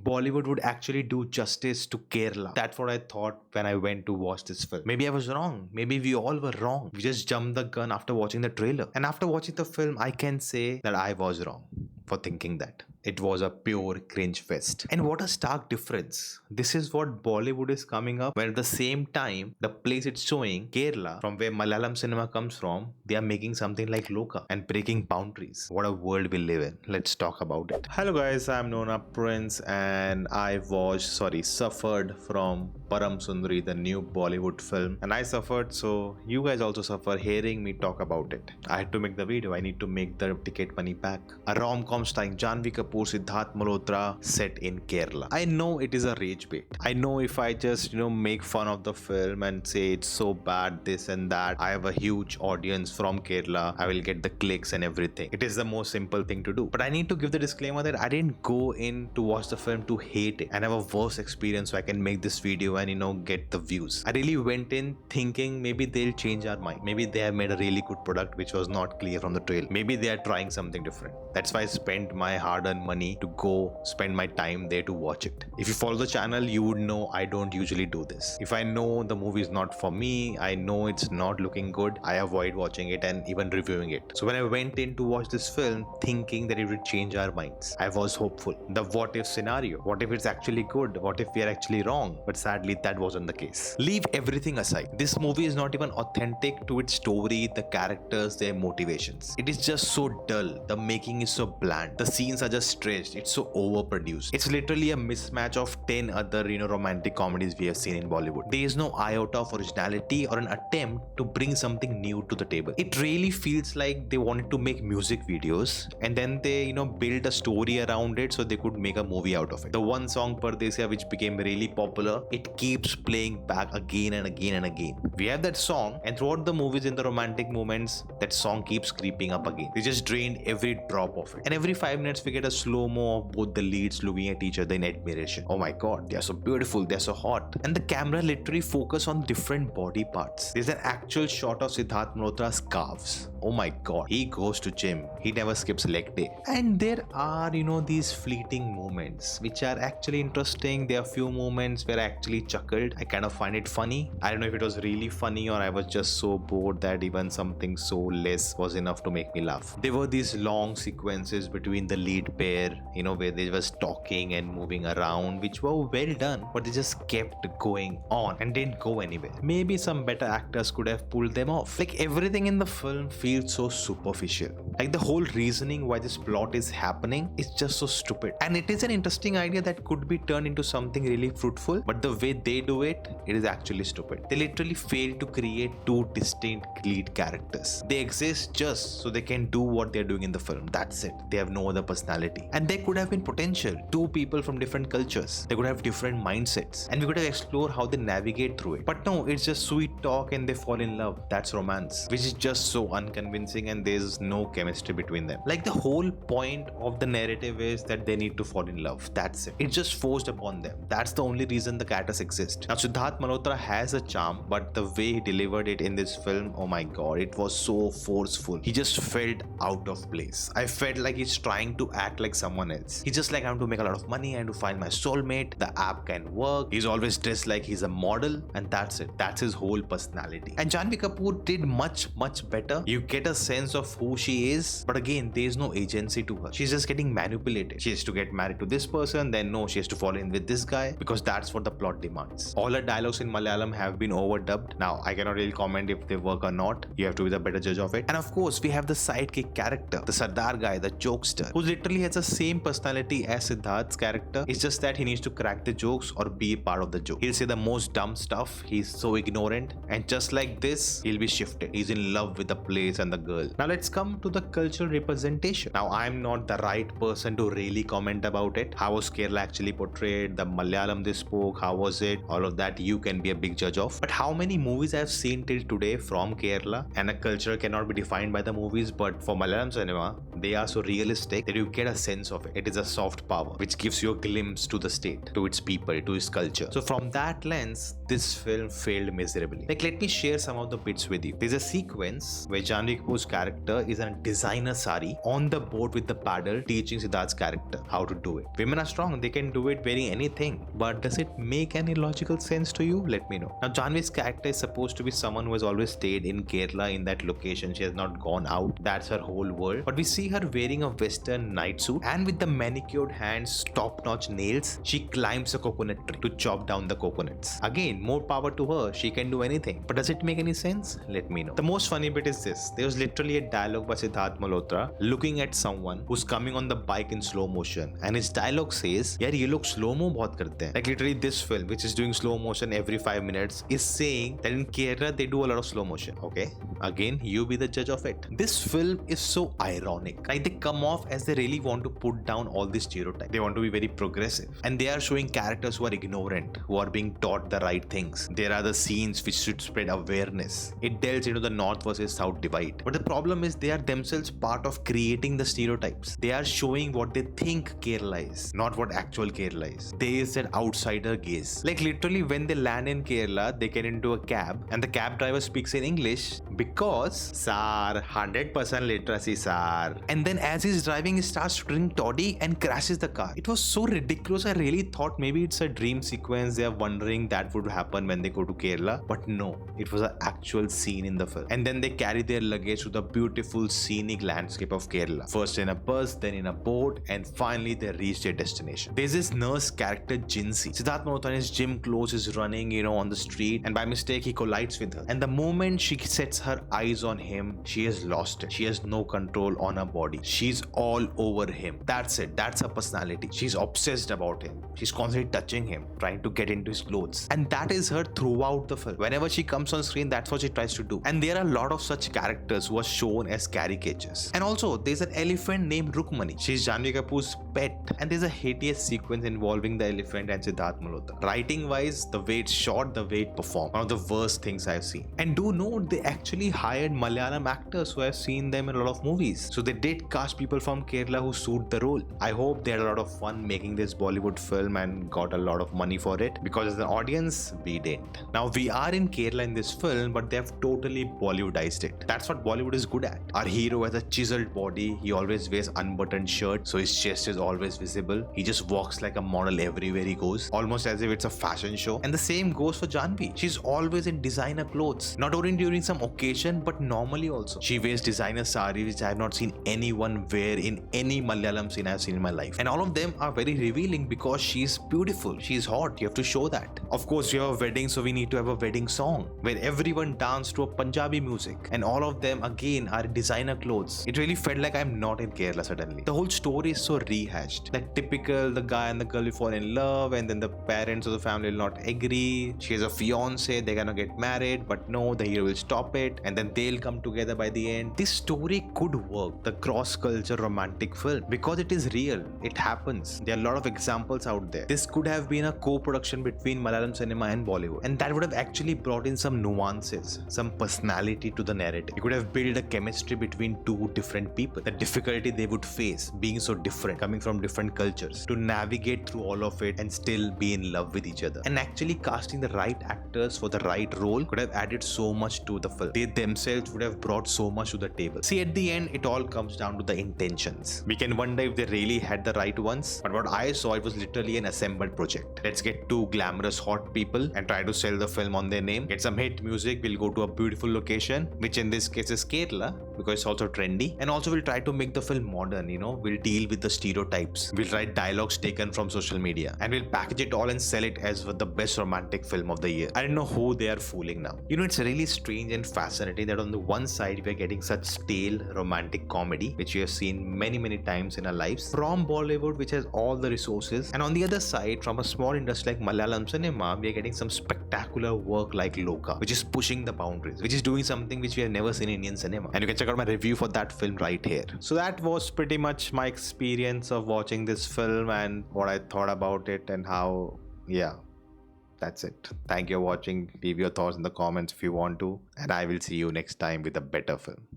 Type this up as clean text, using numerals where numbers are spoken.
Bollywood would actually do justice to Kerala. That's what I thought when I went to watch this film. Maybe I was wrong. Maybe we all were wrong. We just jumped the gun after watching the trailer. And after watching the film, I can say that I was wrong for thinking that. It was a pure cringe fest. And what a stark difference. This is what Bollywood is coming up, when at the same time, the place it's showing, Kerala, from where Malayalam cinema comes from, they are making something like Loka and breaking boundaries. What a world we live in. Let's talk about it. Hello guys, I'm Nona Prince and I suffered from Param Sundari, the new Bollywood film. And I suffered, so you guys also suffer hearing me talk about it. I had to make the video. I need to make the ticket money back. A rom-com starring Janhvi, Kapoor, Sidharth, Malhotra, set in Kerala. I know it is a rage bait. I know if I just make fun of the film and say it's so bad, this and that, I have a huge audience from Kerala, I will get the clicks and everything. It is the most simple thing to do. But I need to give the disclaimer that I didn't go in to watch the film to hate it and have a worse experience so I can make this video and get the views. I really went in thinking maybe they'll change our mind. Maybe they have made a really good product which was not clear from the trailer. Maybe they are trying something different. That's why I spent my hard-earned money to go spend my time there to watch it. If you follow the channel, you would know I don't usually do this. If I know the movie is not for me, I know it's not looking good, I avoid watching it and even reviewing it. So when I went in to watch this film thinking that it would change our minds, I was hopeful. The what if scenario. What if it's actually good? What if we are actually wrong? But sadly, that wasn't the case. Leave everything aside. This movie is not even authentic to its story, the characters, their motivations. It is just so dull. The making is so bland. The scenes are just stretched. It's so overproduced. It's literally a mismatch of 10 other romantic comedies we have seen in Bollywood. There is no iota of originality or an attempt to bring something new to the table. It really feels like they wanted to make music videos and then they build a story around it so they could make a movie out of it. The one song Pardesiya, which became really popular, it keeps playing back again and again and again. We have that song, and throughout the movies in the romantic moments, that song keeps creeping up again. They just drained every drop of it. And every 5 minutes we get a slow-mo of both the leads looking at each other in admiration. Oh my god, they are so beautiful, they are so hot. And the camera literally focus on different body parts. There's an actual shot of Sidharth Malhotra's calves. Oh my god, he goes to gym. He never skips leg day. And there are, these fleeting moments which are actually interesting. There are few moments where I actually chuckled. I kind of find it funny. I don't know if it was really funny or I was just so bored that even something so less was enough to make me laugh. There were these long sequences between the lead pair, where they was talking and moving around, which were well done, but they just kept going on and didn't go anywhere. Maybe some better actors could have pulled them off. Like everything in the film feels so superficial. Like the whole reasoning why this plot is happening is just so stupid. And it is an interesting idea that could be turned into something really fruitful, but the way they do it, it is actually stupid. They literally fail to create two distinct lead characters. They exist just so they can do what they're doing in the film. That's it. They have no other personality. And there could have been potential. Two people from different cultures. They could have different mindsets. And we could have explored how they navigate through it. But no, it's just sweet talk and they fall in love. That's romance. Which is just so unconvincing and there's no chemistry between them. Like the whole point of the narrative is that they need to fall in love. That's it. It's just forced upon them. That's the only reason the characters exist. Now Sidharth Malhotra has a charm, but the way he delivered it in this film, oh my god, it was so forceful. He just felt out of place. I felt like he's trying to act like someone else. He's just like, I have to make a lot of money, I have to find my soulmate, the app can work. He's always dressed like he's a model, and that's it. That's his whole personality. And Janhvi Kapoor did much better. You get a sense of who she is, but again, there's no agency to her. She's just getting manipulated. She has to get married to this person, then no, she has to fall in with this guy because that's what the plot demands. All her dialogues in Malayalam have been overdubbed. Now, I cannot really comment if they work or not. You have to be the better judge of it. And of course, we have the sidekick character, the Sardar guy, the jokester, who literally has the same personality as Sidharth's character. It's just that he needs to crack the jokes or be part of the joke. He'll say the most dumb stuff. He's so ignorant. And just like this, he'll be shifted. He's in love with the place and the girl. Now let's come to the cultural representation. Now I'm not the right person to really comment about it. How was Kerala actually portrayed? The Malayalam they spoke, how was it? All of that you can be a big judge of. But how many movies I've seen till today from Kerala, and a culture cannot be defined by the movies, but for Malayalam cinema, they are so realistic that you get a sense of it. It is a soft power which gives you a glimpse to the state, to its people, to its culture. So from that lens, this film failed miserably. Like, let me share some of the bits with you. There's a sequence where Janhvi Kapoor's character is in a designer sari on the boat with the paddle, teaching Sidharth's character how to do it. Women are strong, they can do it wearing anything. But does it make any logical sense to you? Let me know. Now, Janhvi's character is supposed to be someone who has always stayed in Kerala in that location. She has not gone out. That's her whole world. But we see her wearing a western night suit, and with the manicured hands, top-notch nails, she climbs a coconut tree to chop down the coconuts. Again, more power to her. She can do anything. But does it make any sense? Let me know. The most funny bit is this. There was literally a dialogue by Sidharth Malhotra looking at someone who's coming on the bike in slow motion, and his dialogue says, "Yaar, ye log slow-mo bahut karte hain." Like, literally this film, which is doing slow motion every 5 minutes, is saying that in Kerala they do a lot of slow motion. Okay, again, you be the judge of it. This film is so ironic. Like, they come off as they really want to put down all these stereotypes. They want to be very progressive, and they are showing characters who are ignorant, who are being taught the right things. There are the scenes which should spread awareness. It delves into the north versus south divide. But the problem is they are themselves part of creating the stereotypes. They are showing what they think Kerala is, not what actual Kerala is. There is that outsider gaze. Like, literally when they land in Kerala, they get into a cab and the cab driver speaks in English because Sir, 100% literacy, sir. And then as he's driving, he starts to drink toddy and crashes the car. It was so ridiculous. I really thought maybe it's a dream sequence. They are wondering that would happen when they go to Kerala. But no, it was an actual scene in the film. And then they carry their luggage to the beautiful scenic landscape of Kerala. First in a bus, then in a boat, and finally they reach their destination. There's this nurse character, Jinsi. Sidharth Malhotra in his gym clothes is running, on the street, and by mistake he collides with her. And the moment she sets her eyes on him, she has lost it. She has no control on her body. She's all over him. That's it. That's her personality. She's obsessed about him. She's constantly touching him, trying to get into his clothes. And that is her throughout the film. Whenever she comes on screen, that's what she tries to do. And there are a lot of such characters who are shown as caricatures. And also, there's an elephant named Rukmani. She's Janhvi Kapoor's pet. And there's a hideous sequence involving the elephant and Sidharth Malhotra. Writing wise, the way it's shot, the way it performed, one of the worst things I've seen. And do note, they actually hired Malayalam actors who have seen them in a lot of movies. So they did cast people from Kerala who suit the role. I hope they had a lot of fun making this Bollywood film and got a lot of money for it, because as an audience, we didn't. Now, we are in Kerala in this film, but they have totally Bollywoodized it. That's what Bollywood is good at. Our hero has a chiseled body. He always wears unbuttoned shirt, so his chest is always visible. He just walks like a model everywhere he goes, almost as if it's a fashion show. And the same goes for Janhvi. She's always in designer clothes, not only during some occasion, but normally also. She wears designer sari, which I have not seen anyone wear in any Malayalam scene I've seen in my life. And all of them are very revealing because she's beautiful, she's hot. You have to show that. Of course, we have a wedding, so we need to have a wedding song where everyone dance to a Punjabi music, and all of them again are in designer clothes. It really felt like I'm not in Kerala suddenly. The whole story is so rehashed. Like, typical, the guy and the girl will fall in love, and then the parents of the family will not agree. She has a fiance, they're gonna get married, but no, the hero will stop it, and then they'll come together by the end. This story could work, the cross-culture romantic film, because it is real. It happens. There are a lot of examples out there. This could have been a co-production between Malayalam cinema and Bollywood, and that would have actually brought in some nuances, some personality to the narrative. You could have built a chemistry between two different people, the difficulty they would face being so different, coming from different cultures, to navigate through all of it and still be in love with each other. And actually casting the right actors for the right role could have added so much to the film. They themselves would have brought so much to the table. See, at the end, it all comes down to the intentions. We can wonder if they really had the right ones, but what I saw, it was literally an assembled project. Let's get two glamorous hot people and try to sell the film on their name. Get some hit music, we'll go to a beautiful location, which in this case is Kerala, because it's also trendy. And also we'll try to make the film modern, we'll deal with the stereotypes. We'll write dialogues taken from social media, and we'll package it all and sell it as the best romantic film of the year. I don't know who they are fooling now. It's really strange and fascinating that on the one side we are getting such stale romantic comedy, which we have seen many times in our lives, from Bollywood, which has all the resources, and on the other side, from a small industry like Malayalam cinema, we are getting some spectacular work like Loka, which is pushing the boundaries, which is doing something which we have never seen in Indian cinema. And you can check out my review for that film right here. So that was pretty much my experience of watching this film and what I thought about it, and how, that's it. Thank you for watching. Leave your thoughts in the comments if you want to, and I will see you next time with a better film.